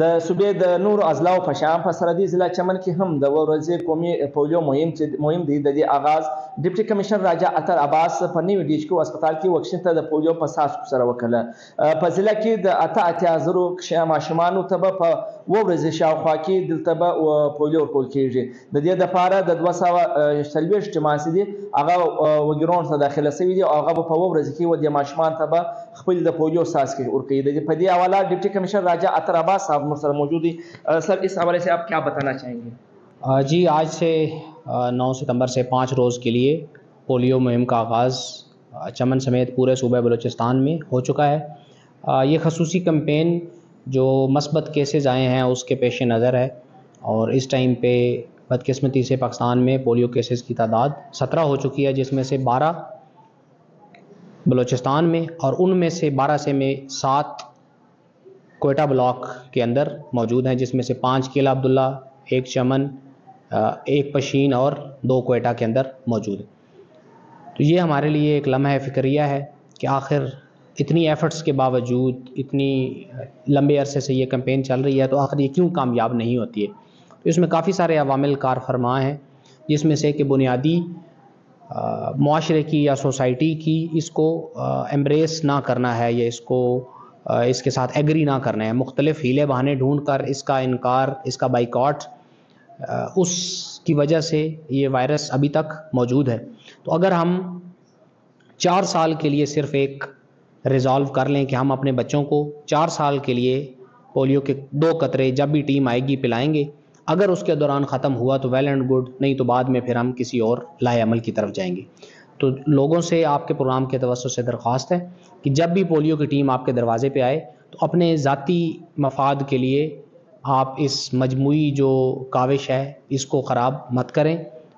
د صوبې د نورو اضلاعو په شان په سرحدي ضلع چمن کې هم د ورځې قومي پولیو مهم دی. د دې آغاز ډیپټي کمشنر راجا اطهر عباس په نوي ډي ایچ کو هسپتال کې واکسین ته د پولیو په څاڅکو سره وکړه. په ضلع کې د 88,000 ماشومانو ته به په ورځې شاوخوا کې دلته به پولیو ورکول کېږي. د دې دپاره د 240 ماسې دي هغه وګرون ته داخله شوي دي او هغه به په ورځ کې و د ماشومان ته به خپل د پولیو څاڅکي ورکوي. په دې حواله ډیپٹی کمشنر راجا اطہر عباس صاحب مجھ موجود ہیں. سر اس حوالے سے آپ کیا بتانا چاہیں گے؟ جی آج سے 9 ستمبر سے 5 روز کے لیے پولیو مہم کا آغاز چمن سمیت پورے صوبہ بلوچستان میں ہو چکا ہے. یہ خصوصی کمپین جو مثبت کیسز آئے ہیں اس کے پیش نظر ہے اور اس ٹائم پہ بدقسمتی سے پاکستان میں پولیو کیسز کی تعداد 17 ہو چکی ہے، جس میں سے 12 بلوچستان میں اور ان میں سے 12 سے میں 7 کوئٹہ بلاک کے اندر موجود ہیں، جس میں سے 5 قلعہ عبداللہ، 1 چمن، 1 پشین اور 2 کوئٹہ کے اندر موجود ہیں. تو یہ ہمارے لیے ایک لمحہ فکریہ ہے کہ آخر اتنی ایفرٹس کے باوجود اتنی لمبے عرصے سے یہ کمپین چل رہی ہے تو آخر یہ کیوں کامیاب نہیں ہوتی ہے. تو اس میں کافی سارے عوامل کار فرما ہیں، جس میں سے کہ بنیادی معاشرے کی یا سوسائٹی کی اس کو ایمبریس نہ کرنا ہے یا اس کے ساتھ ایگری نہ کرنا ہے. مختلف ہیلے بہانے ڈھونڈ کر اس کا انکار، اس کا بائیکاٹ، اس کی وجہ سے یہ وائرس ابھی تک موجود ہے. تو اگر ہم 4 سال کے لیے صرف ایک ریزالو کر لیں کہ ہم اپنے بچوں کو 4 سال کے لیے پولیو کے 2 قطرے جب بھی ٹیم آئے گی پلائیں گے، اگر اس کے دوران ختم ہوا تو ویل اینڈ گڈ، نہیں تو بعد میں پھر ہم کسی اور لائے عمل کی طرف جائیں گے. تو لوگوں سے آپ کے پروگرام کے توسط سے درخواست ہے کہ جب بھی پولیو کی ٹیم آپ کے دروازے پہ آئے تو اپنے ذاتی مفاد کے لیے آپ اس مجموعی جو کاوش ہے اس کو خراب مت کریں.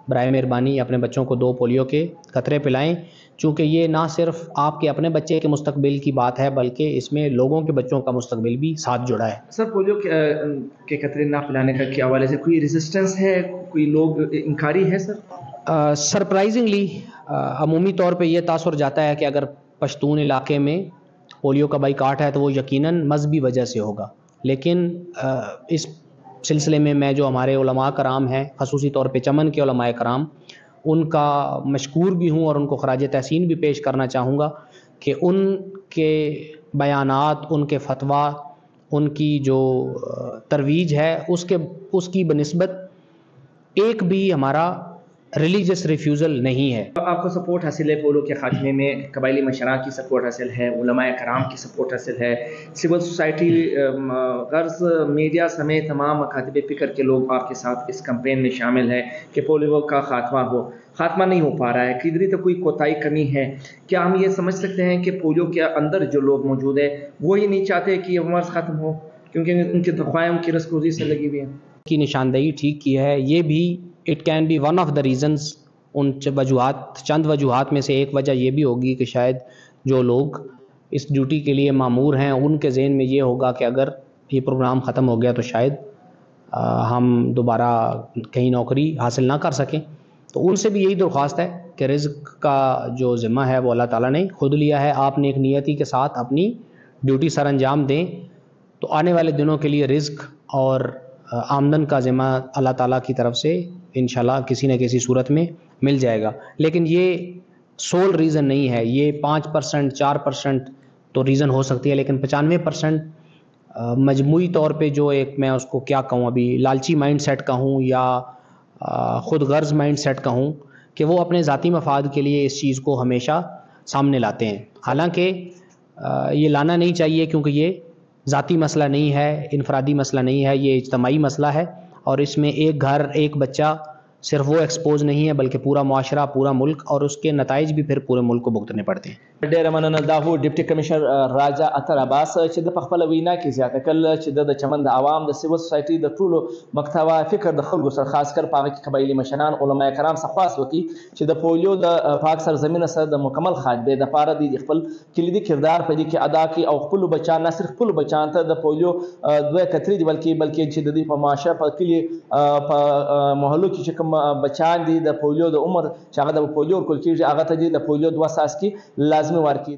برائے مہربانی اپنے بچوں کو 2 پولیو کے قطرے پلائیں، چونکہ یہ نہ صرف آپ کے اپنے بچے کے مستقبل کی بات ہے بلکہ اس میں لوگوں کے بچوں کا مستقبل بھی ساتھ جڑا ہے. سر پولیو کے قطرے نہ پلانے کا کے حوالے سے کوئی ریزسٹنس ہے، کوئی لوگ انکاری ہے؟ سر سرپرائزنگلی عمومی طور پہ یہ تاثر جاتا ہے کہ اگر پشتون علاقے میں پولیو کا بائیکاٹ ہے تو وہ یقیناً مذہبی وجہ سے ہوگا، لیکن اس سلسلے میں میں جو ہمارے علماء کرام ہیں، خصوصی طور پہ چمن کے علماء کرام، ان کا مشکور بھی ہوں اور ان کو خراج تحسین بھی پیش کرنا چاہوں گا کہ ان کے بیانات، ان کے فتویٰ، ان کی جو ترویج ہے اس کی بنسبت ایک بھی ہمارا ریلیجس ریفیوزل نہیں ہے. آپ کو سپورٹ حاصل ہے پولیو کے خاتمے میں، قبائلی مشران کی سپورٹ حاصل ہے، علماء کرام کی سپورٹ حاصل ہے، سول سوسائٹی، غرض میڈیا سمیت تمام مکاتب فکر کے لوگ آپ کے ساتھ اس کمپین میں شامل ہیں کہ پولیو کا خاتمہ نہیں ہو پا رہا ہے. کدھر تک کوئی کوتاہی کمی ہے؟ کیا ہم یہ سمجھ سکتے ہیں کہ پولیو کے اندر جو لوگ موجود ہیں وہی نہیں چاہتے کہ یہ مرض ختم ہو، کیونکہ ان کی تنخواہیں ان کی رسکوزی سے لگی ہوئی ہیں؟ کی نشاندہی ٹھیک کی ہے. یہ بھی it can be one of the reasons, ان چند وجوہات میں سے ایک وجہ یہ بھی ہوگی کہ شاید جو لوگ اس ڈیوٹی کے لیے مامور ہیں ان کے ذہن میں یہ ہوگا کہ اگر یہ پروگرام ختم ہو گیا تو شاید ہم دوبارہ کہیں نوکری حاصل نہ کر سکیں. تو ان سے بھی یہی درخواست ہے کہ رزق کا جو ذمہ ہے وہ اللہ تعالیٰ نے خود لیا ہے. آپ نیک نیتی کے ساتھ اپنی ڈیوٹی سر انجام دیں تو آنے والے دنوں کے لیے رزق اور آمدن کا ذمہ اللہ تعالیٰ کی طرف سے انشاءاللہ کسی نہ کسی صورت میں مل جائے گا. لیکن یہ سول ریزن نہیں ہے. یہ 5%، 4% تو ریزن ہو سکتی ہے، لیکن 95% مجموعی طور پہ جو ایک میں اس کو کیا کہوں، ابھی لالچی مائنڈ سیٹ کا ہوں یا خود غرض مائنڈ سیٹ کا ہوں کہ وہ اپنے ذاتی مفاد کے لیے اس چیز کو ہمیشہ سامنے لاتے ہیں. حالانکہ یہ لانا نہیں چاہیے، کیونکہ یہ ذاتی مسئلہ نہیں ہے، انفرادی مسئلہ نہیں ہے، یہ اجتماعی مسئلہ ہے اور اس میں ایک گھر، ایک بچہ صرف وہ ایکسپوز نہیں ہے بلکہ پورا معاشرہ، پورا ملک، اور اس کے نتائج بھی پھر پورے ملک کو بھگتنے پڑتے ہیں. ډېره مننه. دا هو ډیپټي کمشنر راجا اطهر عباس چې د خپل وینا کې زیاته کړل چې د چمن د عوام د سیول سوسایټي د ټولو محتوا فکر د خلکو سره خاص کر په هغه کې قبایلي مشران، علماء کرام څخه خواست وکړي چې د پولیو د پاک سرزمینه سره د مکمل خاتمې دپاره د خپل کلیدي کردار په دې کې ادا کړي او خپلو بچیان، نه صرف خپلو بچیانو ته د پولیو 2 قطرې دي بلکې چې د دوی په معاشره، په کلي، په محلو کې چې کوم بچیان دي د پولیو د عمر چې هغه د پولیو ورکول کېږي هغه ته د پولیو 2 څاڅکي لازمي ورکړي.